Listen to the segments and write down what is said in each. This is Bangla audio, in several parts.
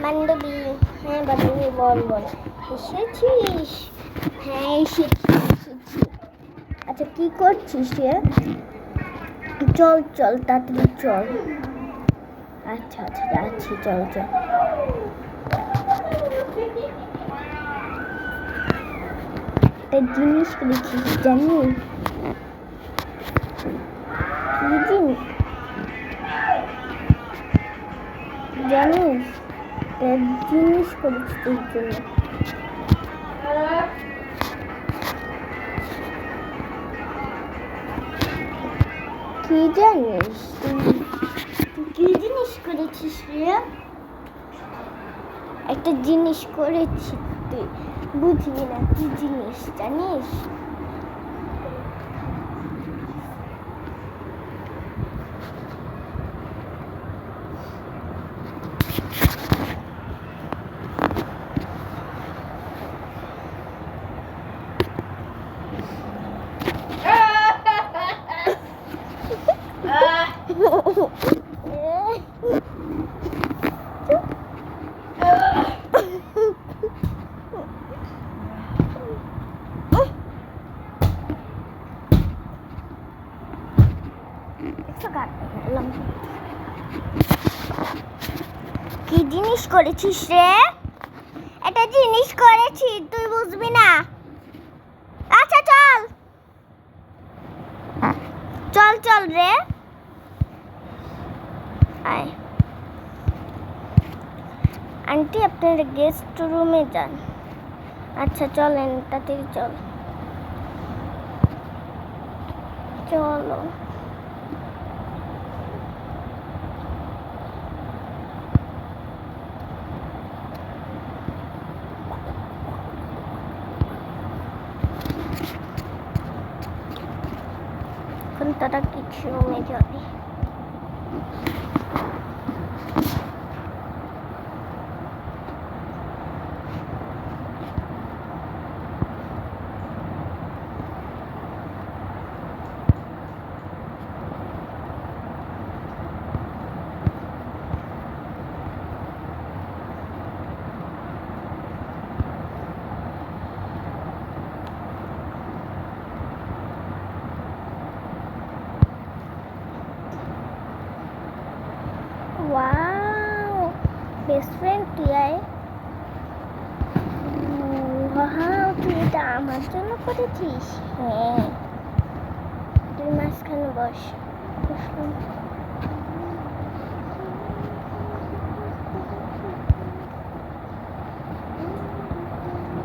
বান্ধবী, হ্যাঁ বান্ধবী বল বল। এসেছিস? হ্যাঁ এসেছি। আচ্ছা কি করছিস রে? চল চল তাড়াতাড়ি চল। আচ্ছা আচ্ছা যাচ্ছি, চল চল। একটা জিনিস করেছিস জানিস? কি জিনিস জানিস? একটা জিনিস করেছিস তোর জন্য। কি জানিস তুই? কি জিনিস করেছিস রে? একটা জিনিস করেছিস তুই, বুঝবি না কি জিনিস জানিস? কি জিনিস করেছিস রে? একটা জিনিস করেছি, তুই বুঝবি না। আচ্ছা চল চল চল রে, আয়। আন্টি আপনারা গেস্ট রুমে যান। আচ্ছা চলেন তাড়াতাড়ি চল। চলো এখন তারা কিছু রুমে যাবে। ওয়াও, বেস্ট ফ্রেন্ড তুই আয়। ওয়াও, তুই এটা আমার জন্য করেছিস? হ্যাঁ, তুই মাঝখানে বস। বসলাম।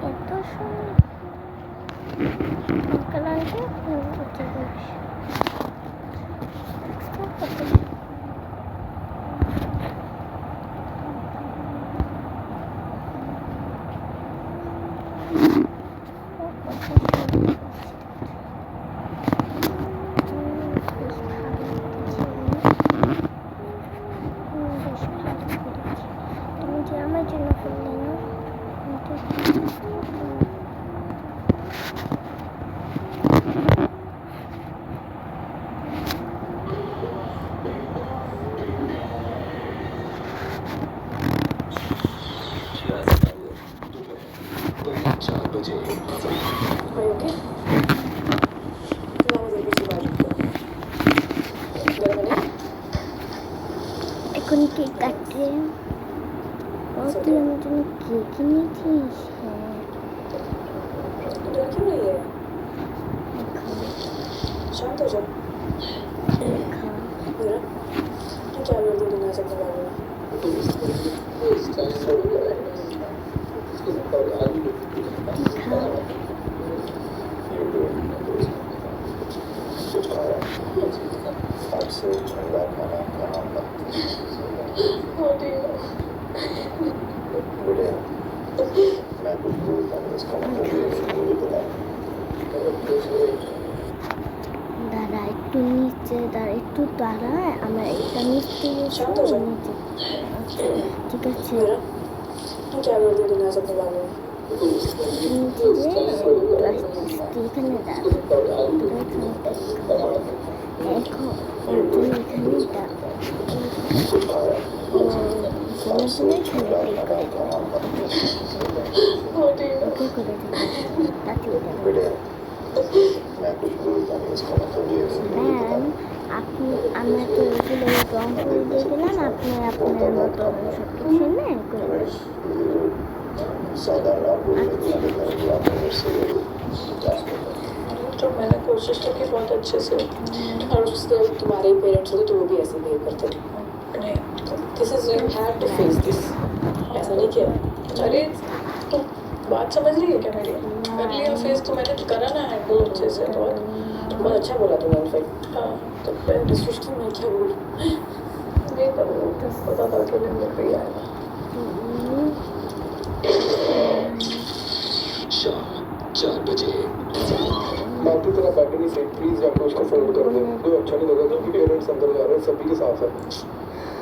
এত সুন্দর আঙ্কেল আন্টি হচ্ছে বস। তুমি যে আমার জন্য করলে না, এখন কেক কাটছে। ও তুই আমার জন্য কেক কিনেছিস? হ্যাঁ शांत हो जाओ। क्या बोल रही दुनिया से खबर है? দাঁড়া একটু নিচে, দাঁড়া একটু দাঁড়ায়, আমার একটা মিস্ত্রি নিচে। ঠিক আছে क्या बोल रही दुनिया से खबर है? এখানে দাঁড়া, এখন এখানে দাঁড়া। শুনে শুনে শুনে করে ওকে করে बेटे मैं कुछ बोलता नहीं इसका मतलब ये है ম্যাম আপনি আমাকে এগুলো রং করে দিয়ে দিলেন আপনি আপনার মতো সব কিছু নেই করে साधारण आप बोलने के लिए मैं आपको मेरे से तो मैंने कोशिश तो की बहुत अच्छे से और उसके तुम्हारे पेरेंट्स होते तो वो भी ऐसे बिहेव करते थे this is you have to face this ऐसा नहीं किया अरे तुम बात समझ रही है क्या मेरी कर लिया फेस तो मैंने करा ना हैंडल अच्छे से बहुत अच्छा बोला तुमने इनफैक्ट हाँ तो मैं सोचती मैं क्या बोलूँ नहीं करो पता था कि मेरे पे आएगा शाम 4 बजे बाकी तेरा बैटरी से प्लीज जाकर उसको फोन कर दो कोई अच्छा नहीं लगा क्योंकि पेरेंट्स अंदर जा रहे हैं सभी के साथ है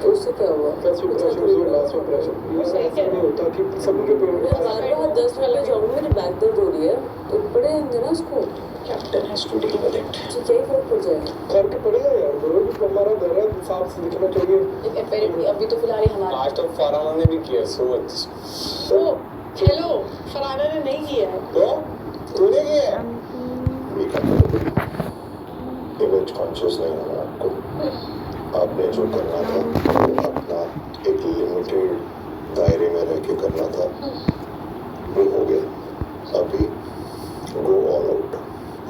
तो उससे क्या हुआ first impression is your last impression ये ऐसा नहीं होता कि सभी के पेरेंट्स बार बार 10 मिनट में जाऊंगी मेरी बैक दर्द हो रही है तो बड़े होंगे ना उसको captain has to deal with it तो क्या फर्क पड़ जाएगा करके पड़ेगा यार ब्रो हमारा घर है साफ से दिखना चाहिए अपेरेंटली अभी तो फिलहाल ये हमारा आज तक फरहाना ने भी किया सो मच तो हेलो फरहाना ने नहीं किया है तो तूने किया इमेज कॉन्शियस नहीं होना आपको आपने जो करना था वो अपना एक लिमिटेड दायरे में रह के करना था वो हो गया अभी go all out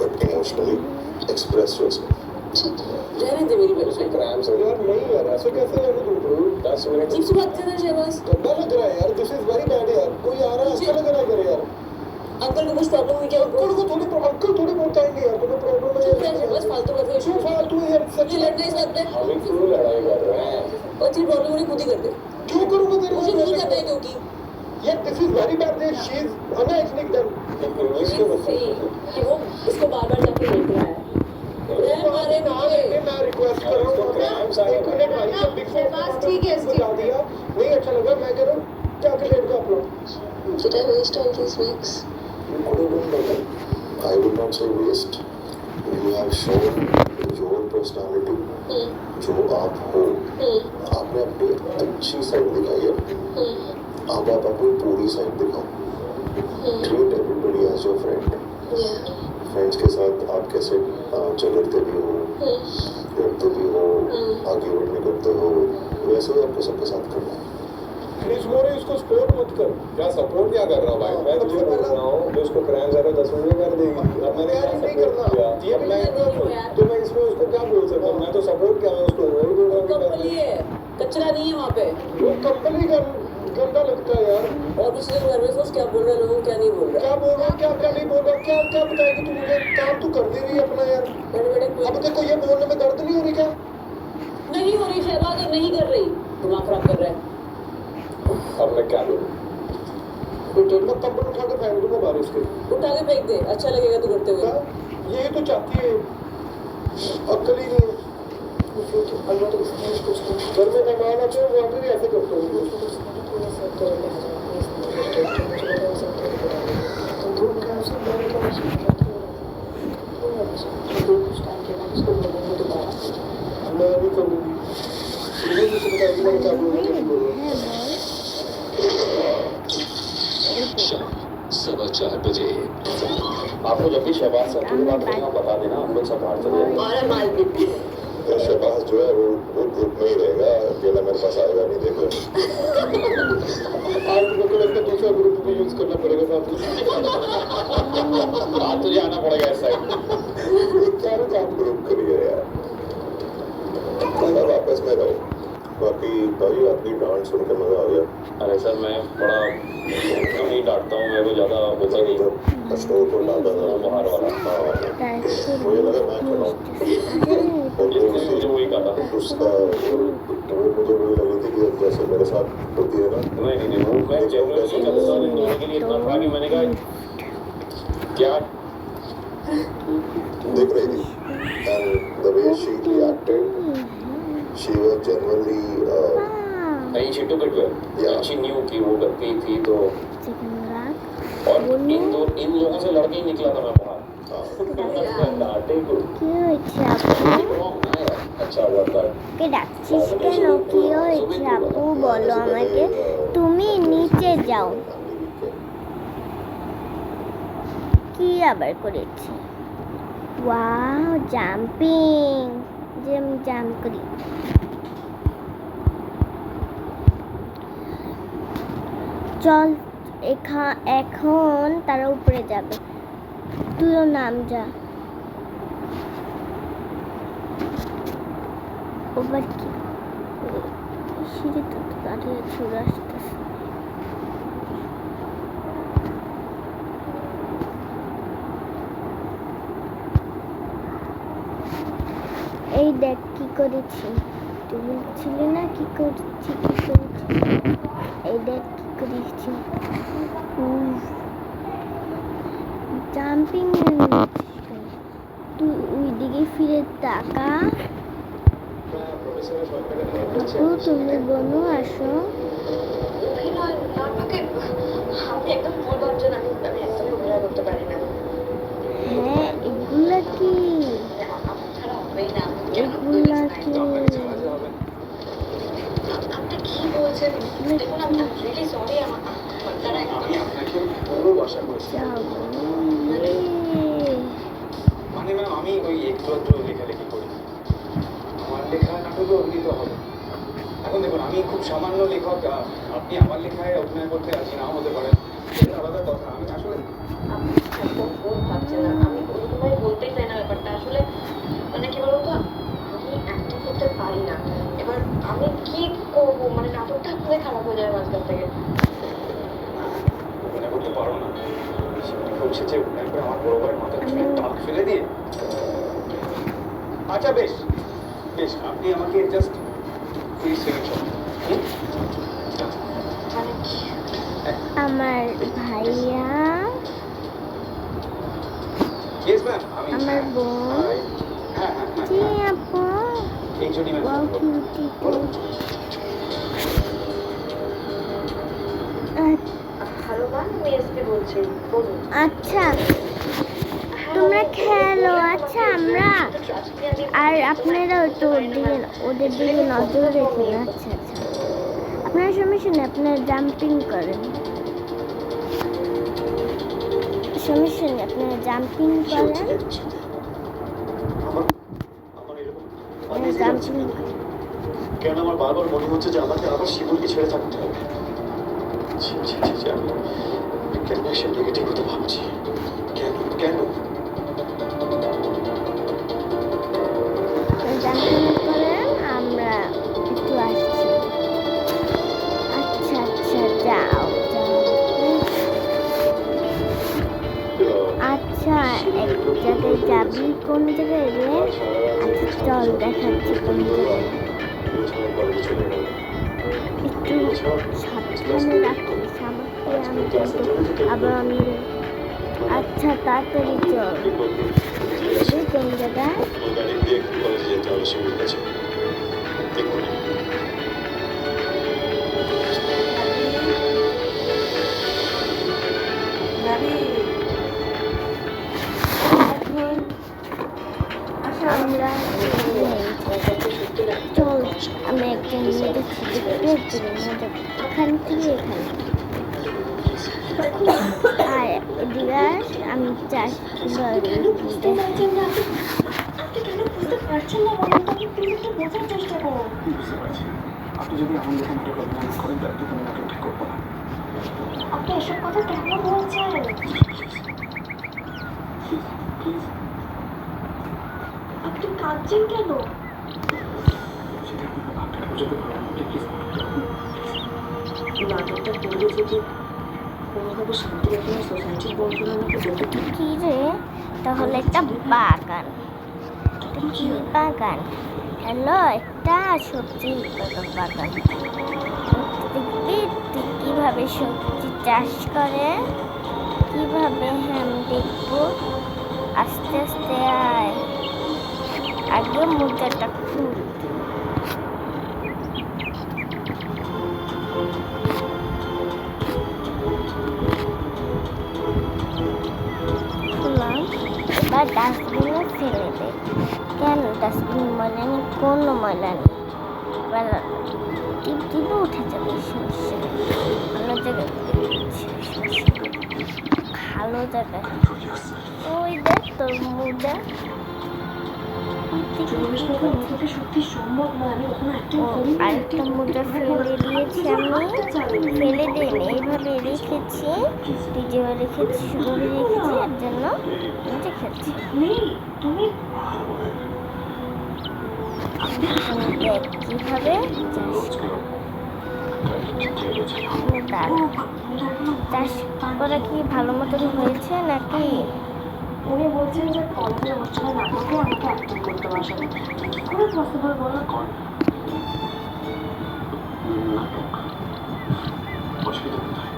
but emotionally express yourself रहने दे मेरी बेटी क्रैम्स है यार नहीं यार ऐसे कैसे रहने दूं ब्रो 10 मिनट अजीब सी बात कर रहा है शहबाज गंदा लग रहा है यार दिस इज वेरी बैड यार कोई आ रहा है अच्छा लग रहा है करे यार अंकल को कुछ प्रॉब्लम हुई क्या अंकल को थोड़ी अंकल थोड़ी बहुत आएंगे यार तुम्हें प्रॉब्लम है चुप रह शहबाज फालतू बात कर क्यों फालतू है यार सच ये लड़ने इस बात पे अभी क्यों लड़ाई कर रहे हैं और तेरी प्रॉब्लम उन्हें खुद ही कर दे क्यों करूंगा तेरे मुझे नहीं करना है क्योंकि यार this is very bad this she is unhygienic then English के बच्चे कि वो इसको बार-बार जाके देख रहा है हमारे नाम लेके मैं रिक्वेस्ट कर रहा हूं क्रैम्स आ एक मिनट भाई सब बिग बस ठीक है, इसकी- बता दिया नहीं अच्छा लगा मैं कह रहा हूं क्या कर लेट का अपना Did I waste all these weeks? You could have done better. I would not say waste. You have shown your personality. जो आप हो आपने अपनी अच्छी साइड दिखाई है अब आप अपनी पूरी साइड दिखाओ treat everybody as your friend friends के साथ आप कैसे झगड़ते भी हो लड़ते भी हो आर्ग्यूमेंट भी करते हो वैसे ही आपको सबके साथ करना है प्लीज मोरे इसको सपोर्ट मत कर क्या सपोर्ट क्या कर रहा हूँ भाई मैं तुझे बोल रहा हूँ जो उसको क्रैम्स आ रहा है 10 मिनट में कर देगी अब मैंने यार क्या नहीं support करना किया? ये अब मैं तो मैं इसमें उसको क्या बोल सकता हूँ मैं तो सपोर्ट किया मैं उसको वही बोल रहा हूँ कि कर कंपनी दे। है कचरा नहीं है वहाँ पे वो कंपनी का गंदा लगता है यार और दूसरे घर में सोच क्या बोल रहे हैं लोगों क्या नहीं बोल रहे क्या बोल रहा क्या क्या नहीं बोल रहा क्या क्या बताएगी तू मुझे काम तू कर दे रही है अपना यार मैंने बेटे अब देखो ये बोलने में दर्द नहीं हो रही क्या नहीं हो रही शहबाज और नहीं कर रही दिमाग खराब कर रहा है अब मैं क्या बोलूँ मैं कंबल उठा के फेंक दूंगा बारिश के उठा के फेंक दे अच्छा लगेगा तू करते हुए हाँ, यही तो चाहती है अक्ल ही नहीं है अल्लाह तो इसमें कुछ नहीं घर में मेहमान आते हैं वहाँ पे भी ऐसे करते होंगे मैं अभी करूँगी मुझे किसी बताएगी मैं क्या बोल रही हूँ शाम 4:15 बजे आपको जब भी शहबाज सर की बात करना बता देना हम लोग सब बाहर चले जाएंगे और माल शहबाज जो है वो ग्रुप में ही रहेगा अकेला मेरे पास आएगा नहीं देखो आज तुमको लगता है दूसरा ग्रुप भी यूज करना पड़ेगा साथ में आज तुझे आना पड़ेगा इस साइड क्या काम ग्रुप करिए यार अब वापस में रहो बाकी भाई आपकी डांट सुन के मजा आ गया अरे सर मैं बड़ा कम ही डांटता हूँ मेरे को ज़्यादा होता नहीं जब अशोक को डांटा था बाहर वाला हाँ मुझे लगा मैं खड़ा हूँ और जिसने मुझे वही कहा था उसका वो मुझे वही लगी थी कि जैसे मेरे साथ होती है ना नहीं वो मैं जेन्युइनली कहता था इन दोनों के लिए इतना था कि मैंने कहा क्या दिख रही थी and the way she reacted she was genuinely नहीं she took it well Yeah. she knew कि वो गलती थी तो और इन लोगों से लड़के ही निकला था मैं बाहर কি হয়েছে আপু? अच्छा हुआ था কে ডাকছিস কেন? কি হয়েছে আপু বলো আমাকে। তুমি নিচে যাও। কি আবার করেছি? Wow, jumping. যে আমি জাম্প করি। চল এখন তারা উপরে যাবে, তুইও নাম যা। ওবার কি সিঁড়িতে তো দাঁড়িয়ে চলে আসতেছে। এই দেখ কি করেছি, তুই বলছিলি না কি করছি কি করেছি। এই দেখ কি করেছি, জাম্পিং। তুই ওই দিকে ফিরে তাকা। আপু তুমি বনু আসো। অভিনয় নাটকে আমি একদম ভুল ভাবছেন, আমি একদম অভিনয় করতে পারি না। হ্যাঁ, এগুলা কি? আমার ছাড়া হবেই না। এগুলা কি? আপনি কি বলছেন? দেখুন আমি রিয়েলি সরি, আমার দ্বারা আমি আপনাকে ভালোবাসা করছি। মানে ম্যাম আমি ওই একটু একটু লেখালেখি করি, আমার লেখা নাটকে অভিনীত হবে। এখন দেখুন আমি খুব সামান্য লেখক, আপনি আমার লেখায় অভিনয় করতে রাজি নাও হতে পারেন, সেটা আলাদা কথা। আমি আসলে আপনি একদম ভুল ভাবছেন না, আমি ওরকমভাবে বলতেই চাই না ব্যাপারটা। আসলে মানে কি বলতো, আমি অ্যাক্টিং করতে পারি না। এবার আমি কি করবো, মানে নাটকটা আপনাদের খারাপ হয়ে যাবে মাঝখান থেকে। অভিনয় করতে পারো না, খুব সেচে অভিনয় করে আমার বড় ভাইয়ের মাথার চুলে দাগ ফেলে দিয়ে। আচ্ছা বেশ বেশ, আপনি আমাকে জাস্ট 3 সেকেন্ড মানে কি? আমার ভাইয়া, ইয়েস ম্যাম, আমি আমার বোন। হ্যাঁ জি আপু। এই জন্যই wow, ma'am cutie. Hello ma'am, আমি এসকে বলছি, বলুন। আচ্ছা, তোমরা খেলো। আচ্ছা আমরা আর আপনারা তো ওদের দিকে নজর রেখে। আচ্ছা আচ্ছা, আপনার সমস্যা নেই, আপনারা জাম্পিং করেন, সমস্যা নেই, আপনারা জাম্পিং করেন। জাম্পিং কেন আমার বারবার মনে হচ্ছে যে আমাকে আবার শিবুলকে ছেড়ে থাকতে হবে। ছি, ছি, ছি, ছি, আমি কেন সে নেগেটিভ কথা ভাবছি? কেন কেন? জাম্পিং করেন, আমরা একটু আসছি। আচ্ছা আচ্ছা, যাও যাও। আচ্ছা, এক জায়গায় যাবি, কোন জায়গায় রে? আচ্ছা চল দেখাচ্ছি কোন জায়গায়। একটু সাবধানে রাখিস আমাকে, আমি কিন্তু আবার আমি। আচ্ছা তাড়াতাড়ি চল। কোন জায়গায়? গাড়ি দিয়ে কলেজে যেতে হবে শিবুল কাছে। এক্ষুনি। আমরা চল, আমি একজন মেয়ে দেখছি, দেখতে একজন মজা এখান থেকে এখানে। আর এদিকে আমি চাষ বুঝতে পারছেন না আপনি, আপনি কেন বুঝতে পারছেন না বলুন তো, আপনি প্লিজ একটু বোঝার চেষ্টা করুন। বুঝতে পারছি, আপনি যদি এমন লেখা নাটক অভিনয় না করেন তাহলে তো কোনো নাটক ঠিক করবো না। আপনি এসব কথা কেন বলছেন? প্লিজ আপনি কাঁদছেন কেন? সেটা আপনার ভাবটা বোঝাতে পারবো না, প্লিজ। নাটকটা করলে যদি কোনোভাবে শান্তিরকমের সোসাইটির বন্ধুরা আমাকে বলতে কি রে? তাহলে একটা বাগান, কি বাগান? হ্যালো, একটা সবজি বাগান। দেখবি তুই কিভাবে সবজি চাষ করে, কিভাবে? হ্যাঁ আমি দেখবো, আস্তে আস্তে আয়, আগে মোজাটা খুল। খুললাম, বা ডাস্টবিনে ফেলে দেয়। কেন ডাস্টবিন ময়লা নেই? কোনো ময়লা নেই। এবার টিপ দিলে উঠে যাবে, সমস্যা নেই। ভালো জায়গায় ভালো জায়গায় ওই দেখ তোর মোজা সত্যি সম্ভব না, আমি ওখানে ও আরেকটা মোজা ফেলে দিয়েছি আমি। ফেলে দিন, এইভাবে রেখেছি, তুই যেভাবে রেখেছি সেভাবে রেখেছি, এর জন্য রেখেছি। দেখ কিভাবে চাষ করা কি ভালো মতন হয়েছে নাকি? উনি বলছেন যে কলেজের অনুষ্ঠানে না করলে আমাকে অ্যাক্টিং করতে বসাবে। কি করে পসিবল বলো? অসুবিধা কোথায়?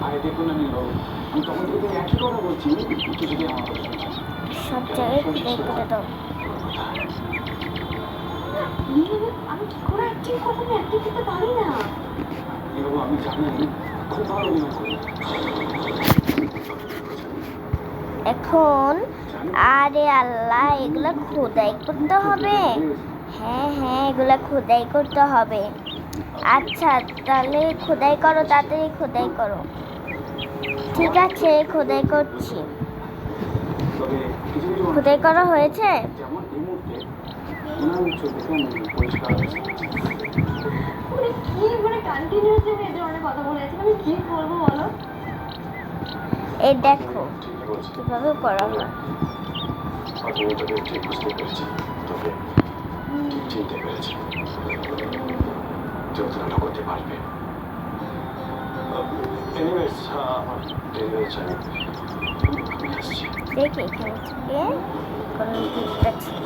আরে দেখুন আমি তখন থেকে একই কথা বলছি, কিছুদিন আমার কথা শুনছেন। সব জায়গায় খুদাই করে দাও। আমি কি করে অ্যাক্টিং করবো? আমি অ্যাক্টিং করতে পারি না। এরকম আমি জানি খুব ভালো অভিনয় করি। এখন আরে আল্লাহ, এগুলা খোদাই করতে হবে? হ্যাঁ হ্যাঁ, এগুলা খোদাই করতে হবে। আচ্ছা তাহলে খোদাই করো, তাড়াতাড়ি খোদাই করো। ঠিক আছে, খোদাই করছি। তবে কিছু কিছু খোদাই করা হয়েছে? যেমন এই মুহূর্তে ওনার চোখ দেখে আমি পরিষ্কার হয়েছে। উনি কি মানে কন্টিনিউয়াসলি এই ধরনের কথা বলে যাচ্ছেন, আমি কি করবো বলো? এই দেখো ঠিকই বলছি, কিভাবে করা হয়। আমি এটাকে ঠিক বুঝতে পেরেছি, তোকে ঠিক চিনতে পেরেছি, যতটা করতে পারবে। এনিওয়েজ, আমার দেরি হয়েছে, আমি আসছি। দেখি এখান থেকে কোন দিকটা ছিল।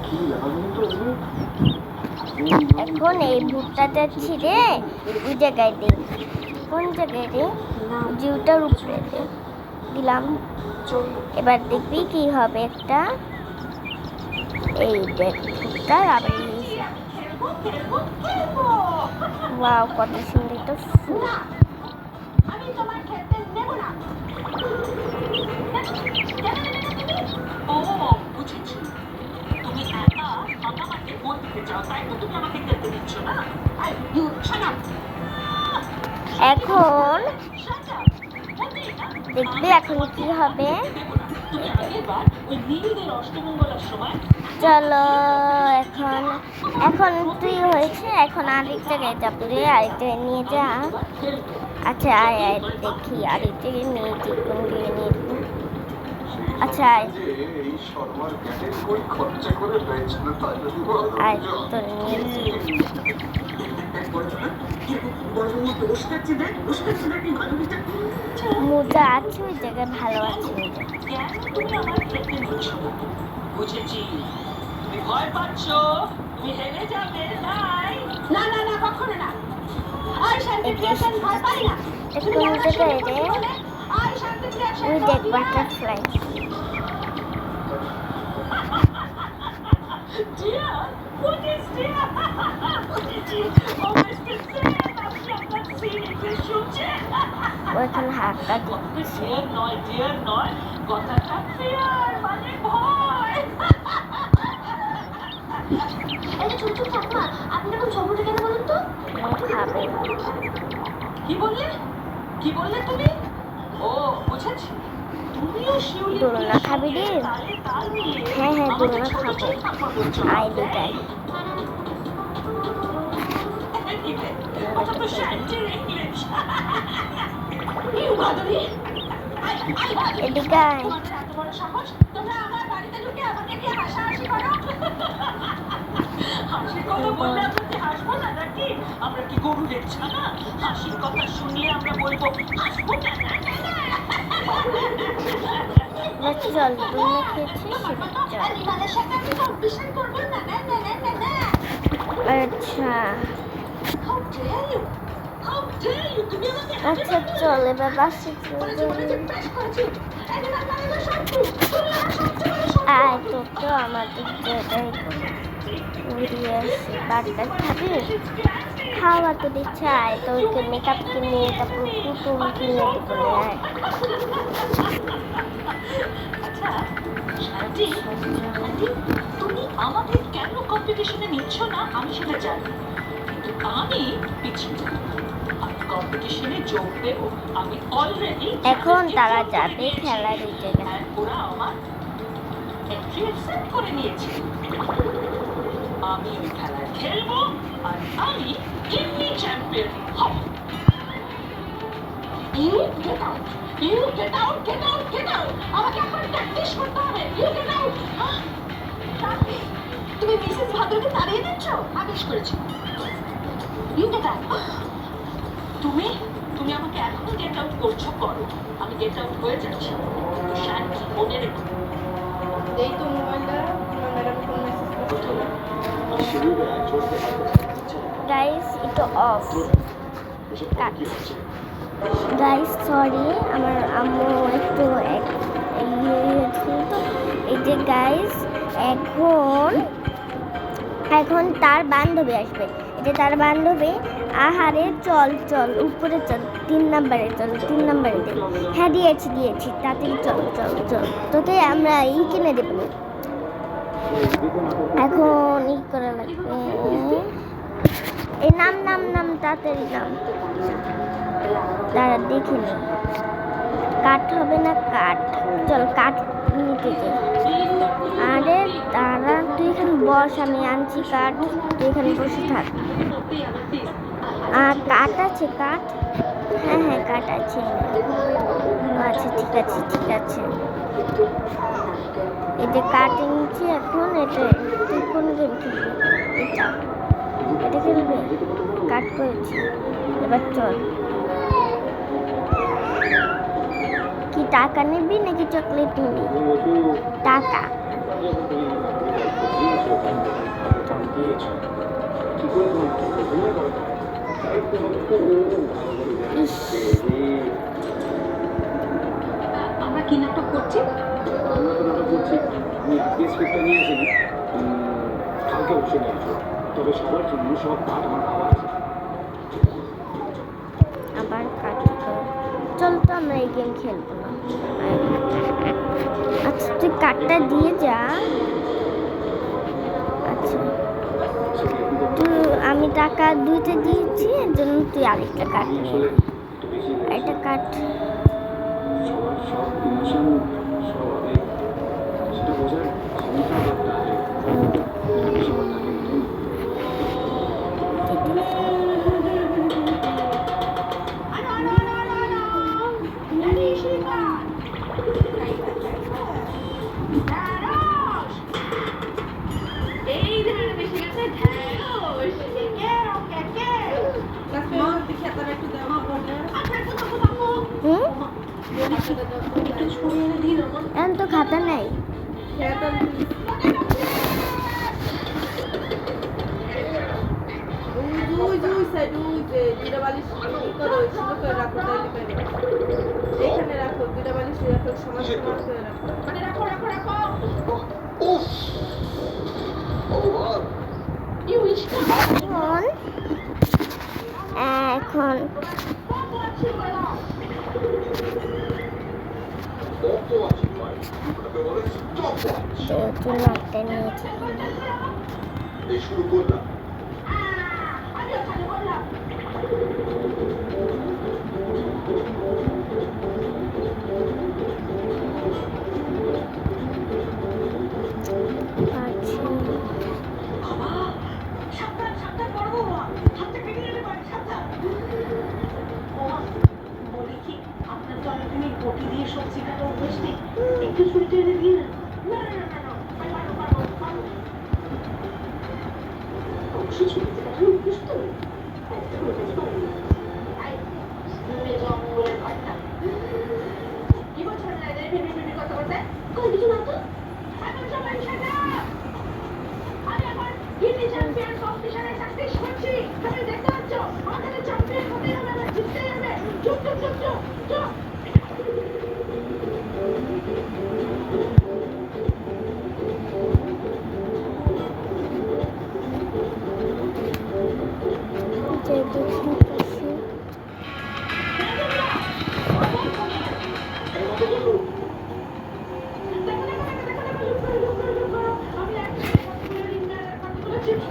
কি ব্যাপার বলুন তো এগুলো? এখন এই ভুট্টাটা ছিঁড়ে ওই জায়গায় দিই। কোন জায়গায় দিই? জিউটার উপরে দিই। দিলাম। এবার দেখবি কি হবে একটা। এই দেখ ভুট্টার আবার ওয়াও, কত সুন্দর একটা ফুল। আমি তোমার খেতে নেব না। ও বুঝেছি, তুমি একা আমাকে বই দিতে চাও, তাই তো তুমি আমাকে খেতে দিচ্ছ না। You shut up. এখন দেখবি এখন কি হবে। চলো এখন এখন তুই হয়েছে, এখন আরেক জায়গায় যাবো রে, আরেক জায়গায় নিয়ে যা। আচ্ছা আয় আয় দেখি আরেক জায়গায় নিয়ে যাই, কোন জায়গায় নিয়ে যাবো। আচ্ছা আয় এই শর্মার ক্যাটের কই খরচা করে রয়েছে না, তাই যদি আয় তোর নিয়ে যাই। মোজা আছে ওই জায়গায়, ভালো আছে মোজা। তুমি আমার খেতে নিচ্ছ না। বুঝেছি, তুমি ভয় পাচ্ছ, তুমি হেরে যাবে, তাই না না না, কখনো না। আই শান্তি প্রিয়াস, আমি ভয় পাই না। কোন জায়গায় রে? আই শান্তি প্রিয়াস, ওই দেখ butterfly. Dear, what is dear? Oh, Mr. Sam, আপনি আপনার সিরিজে শুনছেন? ওইখানে হাঁকা ডিয়ার নয়, ডিয়ার নয়, কথাটা ফিয়ার মানে ভয়। এই ছোট ছোট ঠাকুমা, আপনি এখন ছবিটা কেন বলুন তো? খাবে। কি বললে? কি বললে তুমি? ও বুঝেছি, তুমিও শিউলি দোলনা খাবি রে? হ্যাঁ হ্যাঁ দোলনা খাবো। আয় দিদাই। ওটা তো শান্তির ইংলিশ। ইউ মাধুরী, এদিকে আয়। তোমাদের এত বড় সাহস, তোমরা আমার বাড়িতে ঢুকে আমাকে নিয়ে হাসাহাসি করো। হাসির কথা বললে আমরা কি হাসবো না নাকি? আমরা কি গরু দেখছি না? হাসির কথা শুনলে আমরা বলবো হাসবো না না না না। চল দোলনা খেয়েছিস চল। অ্যানিমালের সাথে আমি কম্পিটিশন করবো না না না না না না। আচ্ছা How dare you? How dare you? তুমি আমাকে আচ্ছা চল এবার বাসে আয়, তোর তো আমাদের জায়গায় বেরিয়ে আসে বার্গার খাবে খাওয়া তো চাই তো ওকে মেকআপ কিনে তারপর পুতুল কিনে দেবো না তুমি আমাকে কেন কম্পিটিশনে নিচ্ছ না আমি সেটা জানি কিন্তু আমি পিছিয়ে আমি কম্পিটিশনে যোগ দেবো আমি অলরেডি এখন তারা যাবে খেলার ওই জায়গায় ওরা আমার এন্ট্রি অ্যাকসেপ্ট করে নিয়েছে আমি ওই খেলায় খেলবো আর আমি এমনি চ্যাম্পিয়ন হব you get out you get out get out get out আমাকে এখন প্র্যাকটিস করতে হবে ইউ গেট আউট তুমি মিসেস ভাদুরকে তাড়িয়ে দিচ্ছ আদেশ করেছি ইউ গেট আউট তুমি তুমি আমাকে এখনো গেট আউট করছো করো আমি গেট আউট হয়ে যাচ্ছি কিন্তু শান্তি মনে রেখো এই তো মোবাইলটা তোমার ম্যাডাম ফোন মেসেজ করছিল গাইস এটা অফ কাট গাইস সরি আমার আম্মু একটু ইয়ে হয়েছিল তো এই যে গাইস এখন তার বান্ধবী আসবে এটা তার বান্ধবী আহারে চল চল উপরে চল 3 নম্বরে চল 3 নম্বরে দে হ্যাঁ দিয়েছি তাড়াতাড়ি চল চল চল তোকে আমরা কিনে দেবো এখন করা লাগবে এই নাম তাড়াতাড়ি নাম তারা দেখিনি কাঠ হবে না কাঠ চল কাঠ নিতে যাই আরে তারা তুই এখানে বস আমি আনছি কাঠ তুই এখানে বসে থাক আর কাঠ আছে কাঠ হ্যাঁ কাঠ আছে আচ্ছা ঠিক আছে এই যে কাঠ নিচ্ছি এখন এটা তুই কোন গেম খেলবি এটা খেলবে কাট করেছি এবার চল কি টাকা নিবি নাকি চকলেট নিবি টাকা আমরা কি নাটক করছি আমরা তো নাটক করছি আমি আজকে স্ক্রিপ্টটা নিয়ে আসিনি কালকে অবশ্যই নিয়ে আসবো তবে সবার জন্য সব পাঠ আমার খাওয়া আছে আবার কাট চল তো আমরা এই গেম খেলবো না আচ্ছা তুই কার্ডটা দিয়ে যা আচ্ছা তুই আমি টাকা 2টা দিয়েছি এর জন্য তুই আরেকটা কার্ড নিয়ে একটা কার্ড সবার সব ইমোশন সব আবেগ সেটা বোঝার ক্ষমতা একটা আগে বেশি কথা থাকে খেতাটা একটু দেওয়া এখন তো খাতা নাই দুইটা বালিশ করো সুন্দর করে রাখো তাইলে পাইবে এখানে রাখো দুইটা বালিশ রাখো সমান সমান করে রাখো মানে রাখো এখন চুলাটা নিয়েছি শুরু করলাম যে দেখি পাশে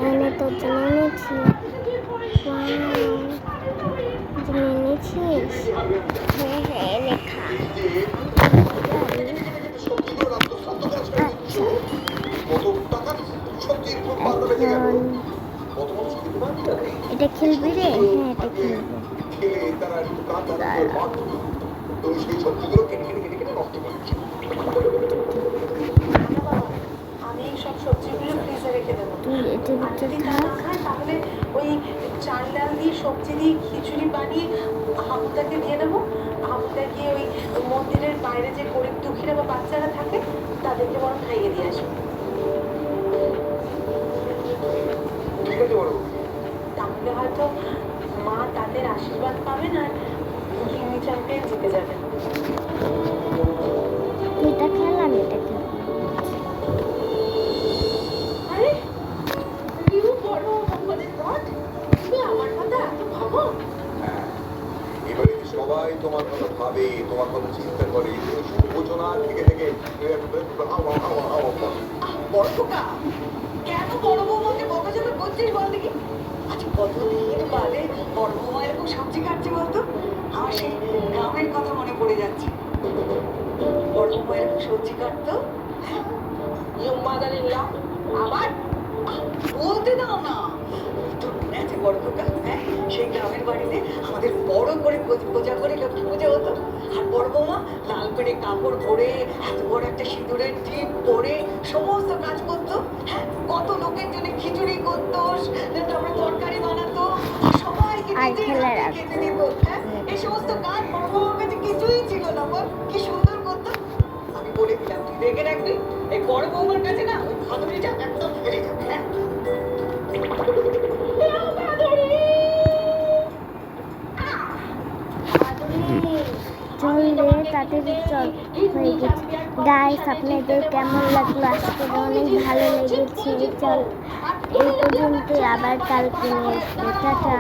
এনে তো জেনেছি জেনেছিস হ্যাঁ হ্যাঁ লেখা আচ্ছা এখন এটা খেলবি রে হ্যাঁ এটা খেলবো আমি এই সব সবজিগুলো ফ্রিজে রেখে দেবো তুই এটার ভিতরে থাক তাহলে ওই চাল ডাল দিয়ে সবজি দিয়ে খিচুড়ি বানিয়ে হাবুদাকে দিয়ে দেবো হাবুদা গিয়ে ওই মন্দিরের বাইরে যে গরিব দুঃখীরা বা বাচ্চারা থাকে তাদেরকে বরং খাইয়ে দিয়ে আসবে ঠিক আছে বড় তাহলে হয়তো মা তাদের আশীর্বাদ পাবেন আর হিন্দি চ্যাম্পিয়ন জিতে যাবেন তুই এটা খেল আমি এটা খেল আরে ইউ বড় ভগবানের রথ তুমি আমার কথা এত ভাবো এবারে সবাই তোমার কথা ভাবে তোমার কথা চিন্তা করে তুমি শুধু বোঝো না থেকে থেকে বড় খোকা কেন বড় বৌমাকে বকাঝকা করছিস বল দেখি আচ্ছা কতদিন বাদে বড় বৌমা এরকম সবজি কাটছে বলতো আমার সেই গ্রামের কথা মনে পড়ে যাচ্ছে বড় বৌমা এরকম সবজি কাটতো মাদারিল্লা আবার বলতে দাও না তোর মনে আছে বড় খোকা হ্যাঁ সেই গ্রামের বাড়িতে আমাদের বড় করে পূজা করে লক্ষ্মী পূজা হতো আর বড় বৌমা লাল পেড়ে কাপড় পরে এত বড় একটা সিঁদুরের টিপ পরে সমস্ত কাজ করতো হ্যাঁ কত লোকের জন্য খিচুড়ি করতো তারপরে তরকারি বানাতো আর সবাইকে আর নিজের খেলে হাতে খেতে দিত হ্যাঁ এই সমস্ত কাজ বড় বৌমার কাছে কিছুই ছিল না বল কি সুন্দর করতো আমি বলে দিলাম তুই দেখে রাখবি এই বড় বৌমার কাছে না ওই ভাদুরিটা একদম ফেলে যাবে হ্যাঁ চল রে তাড়াতাড়ি চল হয়ে গেছে গাইস আপনাদের কেমন লাগলো আজকে অনেক ভালো লেগেছে চল এই পর্যন্ত আবার কালকে নিয়ে আসবো টাটা